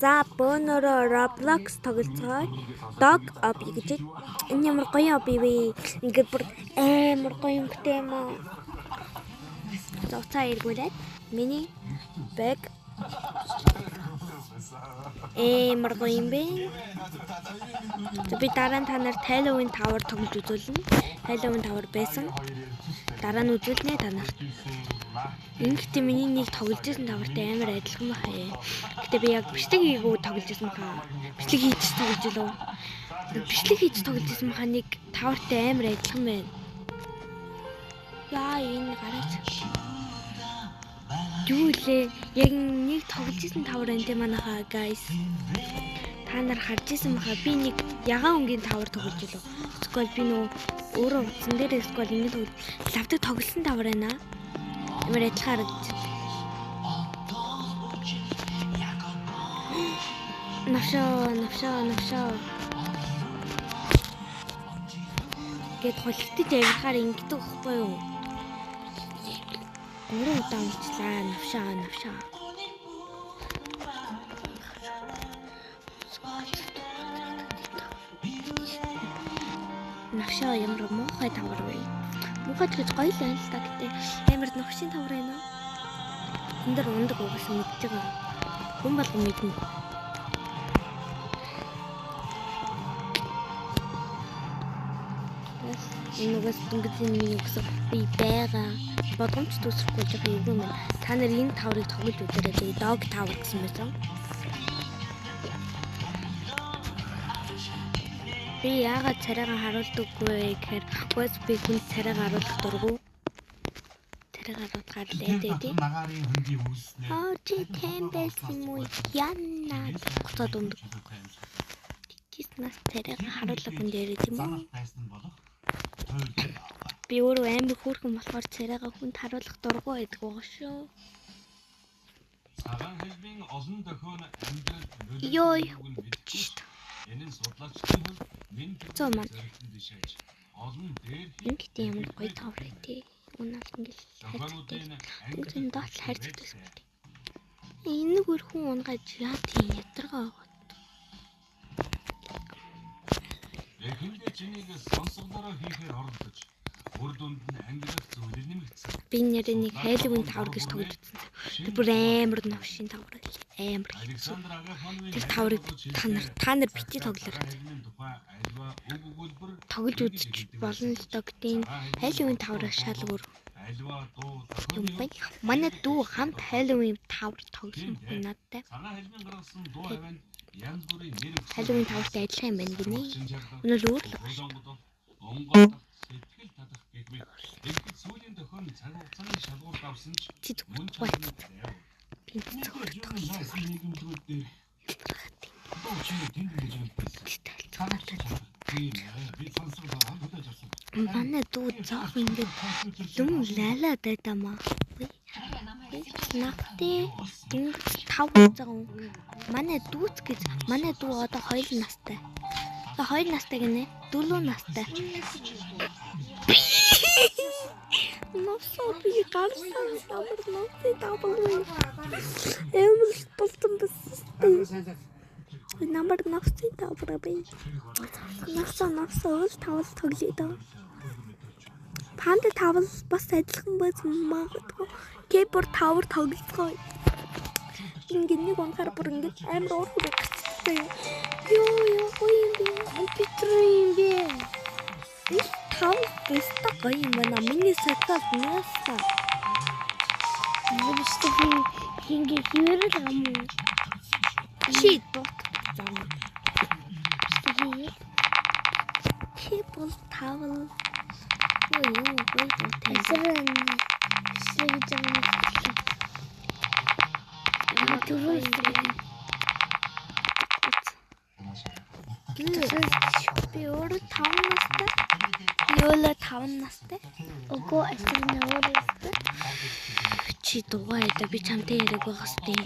За бөөнөрөө Roblox тоглоцгоо. Dog Obby гэж. Энэ ямар гоё obby вэ? Ингээд бүр амар гоё юм гэдэг юм аа. Зоцаа иргүүлээд миний bag амар гоё юм бэ. Би дараа нь та нарт Halloween Tower тоглож үзүүлнэ. Halloween Tower байсан. Дараа нь үзүүлнэ та нарт. Ингээд миний нэг тоглож байсан тавартай амар адилхан байна. Гэтэ би яг бичлэг хийгүү тоглож байсан хаа. Бичлэг хийж тоглож илөө. Бичлэг хийж тоглож байсан хаа нэг тавартай амар адилхан байна. Яа энэ гараач. Юу лээ? Яг нэг тоглож байсан тавар энэ манайхаа guys. Та нар харж исэн баха би нэг ягаан өнгийн тавар тоглож илөө. Скол би нөө өөрөө утсан дээр скол ингэ тоглож лавдаг тоглосон тавар байна. Ямар адилхан харагдаж байна. Навшаа. Гэт холигтож авирахаар ингэдэг байхгүй юу? Өөрөө удаа унчлаа. Навшаа. Навшаа ямар муухай тавар вэ? Муухай гэж гоё л байна л та гэтээ амар навшийн тавар байна. Энд дэр ундаг угаас мэдж байгаа. Хүн болгон мэднэ. Энэгээс дүнгийн миний өгсөн би байгаа. Бодгомч төсөхгүй жоо юм байна. Та нар энэ таврыг тоглож үзээрэй. Dog Tower гэсэн байсан. Би яагаад царайгаа харуулдаггүй гэхээр би хүн царайгаа харуулах дурггүй. Царайгаа харуулахаар л эдээ. Чи тембэс юм уу? Янна гоцоод өндөг. Тийснээс царайгаа харуулах хүн дээр тийм үү? Би өөрөө амар хөөрхөн болохоор царайгаа хүнд харуулах дурггүй байдаг байгаа шүү. Цагаан хэлбийн олон дохион амьдрал Йой. энэ судлаачдын хувьд минь Зоман. олон дээр Ингээд ямар гоё тавраа тий. Унаал ингээд хайцтай. Үгүй доош хайцтай юм. Энэ хөрхөн унгаж яа тийм ядаргаа байгаа. эхлээд чинийг сонсголоороо хийхээр оролдож үр дүнд нь ангилах зүйлээр нэмэгдсэн. Би нэрээ нэг Halloween Tower гэж тоглож үзсэн. Тэр бүр амар навшийн тавар. Амар. Александр Агафоновын Тэр таврыг та нар бити тоглоорой. Тоглож үзчих болно л доо гэдэг Halloween Tower шал өөр юм байна. Манай дүү хамт Halloween Tower тоглосон хүн надтай. Halloween Tower-тай адилхан юм байна гинэ. Өнөө өөр л байна. Сүүлийн дохион цаг хугацааны шалгуурт авсан ч мөн чанар манай дүү зоох ингээд юм лайлаад байдамаа. Нахти ингээд 5 цаг. Манай дүүц гэж манай дүү одоо 2 настай. Одоо 2 настай гинэ. 4 настай. Навсаа би гарсан амар навсаа давлаа. Эмэл толтон басстай. Намар навсаа давлаа би. Навсаа өл тавал тоглоё доо. Панда тавал бас адилхан байж магадгүй. Keyboard Tower тоглоцгоо. Ингээд нэг онхаар бүр ингээд амар уурхай гацтай. Ёо гоё юм бэ. Компьютер юм бэ. Тав бэста гоё юм байна. Миний сайтаас нээсэн. Биштэй хингээ хийрэл юм уу? Чи дот зам. People Tower. Ой, гоё тэсрэн. Сэгжэн. Би өөрөө 5 настай. Ёла 5 настай. Ого асар нөөрөөстэй. Чи дугайда би чамтай яриаг байгаас тий.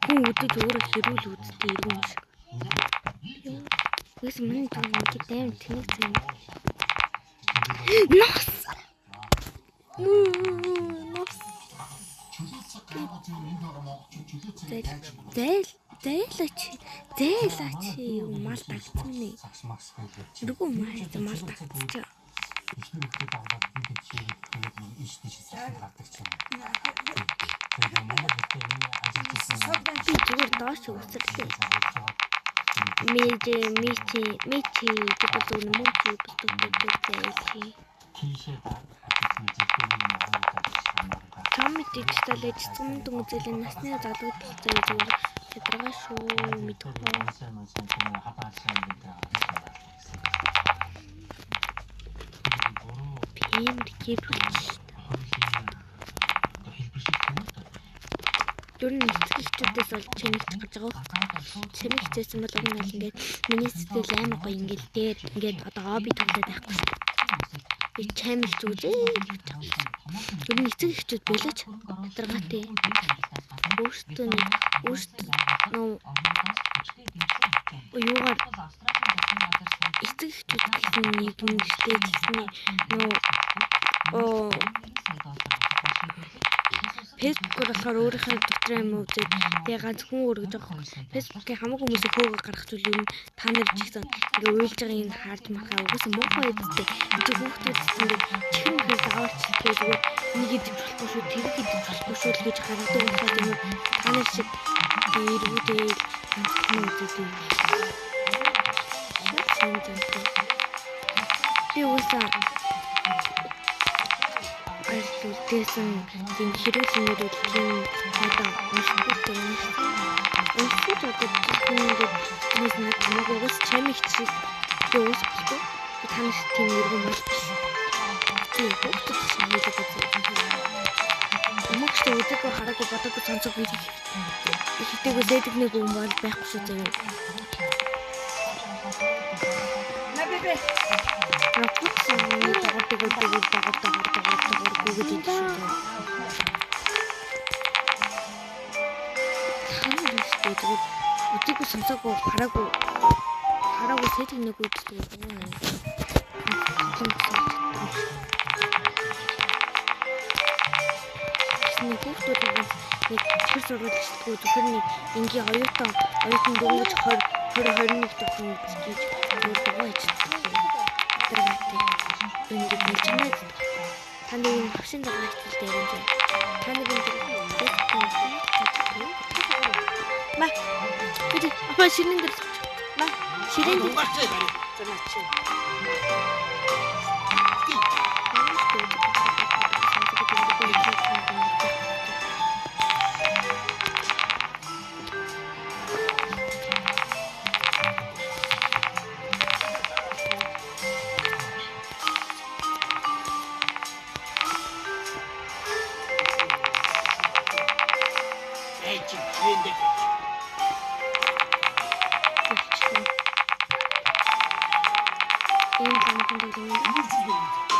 Хүн өдөж өөрөө хэрүүл үзтээ ирүүн шиг. Үс миний дүү ингээд аим тэнэг зэн. Нос. Зээлач юу мал тагцсан нэ. Нүгөө мал тагцсан. Ихний хүүхдэд аваад бид чигээр тэгээд иш тийш гардаг ч юм. Тэгээд манай хүүхдээ энэ ажил Би зүгээр доош үсэрлээ. Мичи гэдэг нь мөнчи бэлтгэдэг. тийшээ атсан зүйлийг нь харуулдаг. Том дижитал эцэм дүнзэлийн насны залууд болцоо зүгээр тэдрага шүү мэдгүй. Пимэр гэрүүлж. Юу нэг ихчүүдээс бол чимэгч гарч байгаа. Чимэгчсэн бол уг нь бол ингээд миний сэтгэл амар гоё ингээд дээр ингээд одоо хобби тоглоод байхгүй шүү. Би чамил зүгээ. Юу нэг ихчүүд болооч тэдрагаатай. Өөртөө юугаар эцэгчүүд гэсэн нэг юм штэ гэсэн Facebook-оор болохоор өөрийнхөө doktor юм үзээд тэгээ ганц хүн өргөж байгаа юм. Facebook-ийн хамаагүй хүмүүсийг хөөгөө гаргах зүйл юм. Та нар ч гэсэн ингээ уйлж байгаа юм харж махаа угаасаа муухай үстэй. Эцэг хүүхдүүд ингээд чихэн хэл аваач тэгээд нэг идэж болохгүй шүү, тэр идэж болохгүй шүү л гэж гаргадаг болохоо юм. Та нар шиг эргүүдээ ганц хүн үзээд би угаасаа үлдээсэн тийм хэрэглэнээр тийм одоо уншдаг юм шиг. Уншиж одоо тиймгээд нэг намайгаас чамигч шиг би уусахгүй. Би танаас тийм нэргүй мал биш. Тийм хүүхдүүд шиг хэлээд байгаа. Өмнөд өдөг хараагүй бодоогүй цанцог бий. Ихтэйгөө зэдэг нэг юм бол байхгүй шүү заяа. Набибэ. Рапуцсан нэг өдөөг сонсоогүй хараагүй сэтг нэг үүддэг юм. Нэг хүүхдүүд нэг тэр сургалтчдгүй зөвхөн нэг ингийн оюутан дөнгөж 20-21 тохиол гэж өөртөө ажилладаг. Ингээд хэлжмээд таны хөшин дагаад хэлдэг юм чинь. Таны ма бид апа ширэн дээр ма ширэн дээр гарчаа барь. Замаач. Ийм хамаахан дээр юм.